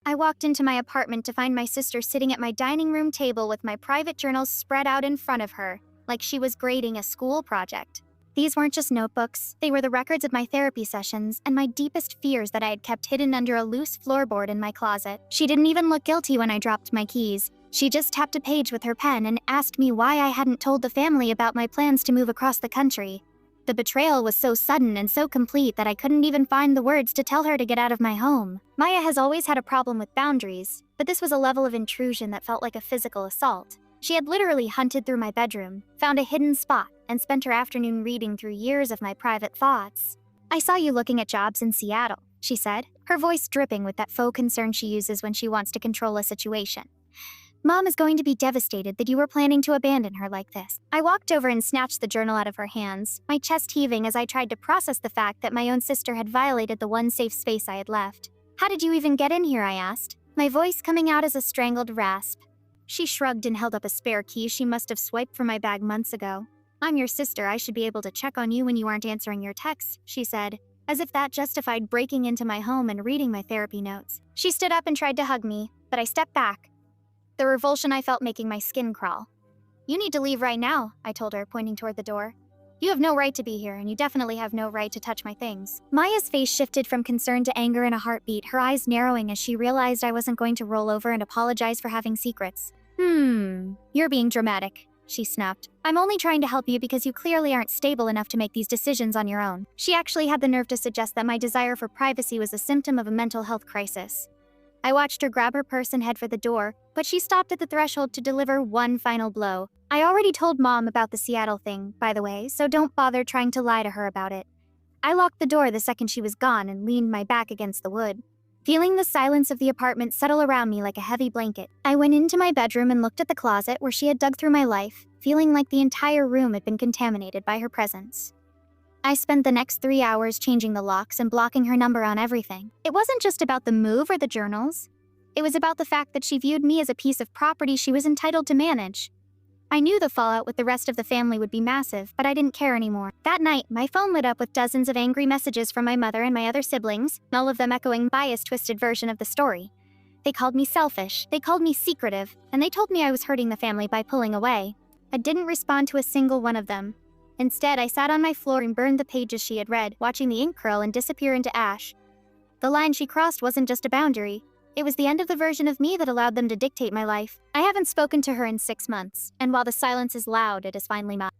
I walked into my apartment to find my sister sitting at my dining room table with my private journals spread out in front of her, like she was grading a school project. These weren't just notebooks, they were the records of my therapy sessions and my deepest fears that I had kept hidden under a loose floorboard in my closet. She didn't even look guilty when I dropped my keys. She just tapped a page with her pen and asked me why I hadn't told the family about my plans to move across the country. The betrayal was so sudden and so complete that I couldn't even find the words to tell her to get out of my home. Maya has always had a problem with boundaries, but this was a level of intrusion that felt like a physical assault. She had literally hunted through my bedroom, found a hidden spot, and spent her afternoon reading through years of my private thoughts. "I saw you looking at jobs in Seattle," she said, her voice dripping with that faux concern she uses when she wants to control a situation. "Mom is going to be devastated that you were planning to abandon her like this." I walked over and snatched the journal out of her hands, my chest heaving as I tried to process the fact that my own sister had violated the one safe space I had left. "How did you even get in here?" I asked, my voice coming out as a strangled rasp. She shrugged and held up a spare key she must have swiped from my bag months ago. "I'm your sister, I should be able to check on you when you aren't answering your texts," she said, as if that justified breaking into my home and reading my therapy notes. She stood up and tried to hug me, but I stepped back, the revulsion I felt making my skin crawl. "You need to leave right now," I told her, pointing toward the door. "You have no right to be here, and you definitely have no right to touch my things." Maya's face shifted from concern to anger in a heartbeat, her eyes narrowing as she realized I wasn't going to roll over and apologize for having secrets. You're being dramatic," she snapped. "I'm only trying to help you because you clearly aren't stable enough to make these decisions on your own." She actually had the nerve to suggest that my desire for privacy was a symptom of a mental health crisis. I watched her grab her purse and head for the door, but she stopped at the threshold to deliver one final blow. "I already told Mom about the Seattle thing, by the way, so don't bother trying to lie to her about it." I locked the door the second she was gone and leaned my back against the wood, feeling the silence of the apartment settle around me like a heavy blanket. I went into my bedroom and looked at the closet where she had dug through my life, feeling like the entire room had been contaminated by her presence. I spent the next 3 hours changing the locks and blocking her number on everything. It wasn't just about the move or the journals. It was about the fact that she viewed me as a piece of property she was entitled to manage. I knew the fallout with the rest of the family would be massive, but I didn't care anymore. That night, my phone lit up with dozens of angry messages from my mother and my other siblings, all of them echoing Maya's twisted version of the story. They called me selfish, they called me secretive, and they told me I was hurting the family by pulling away. I didn't respond to a single one of them. Instead, I sat on my floor and burned the pages she had read, watching the ink curl and disappear into ash. The line she crossed wasn't just a boundary. It was the end of the version of me that allowed them to dictate my life. I haven't spoken to her in 6 months, and while the silence is loud, it is finally mine.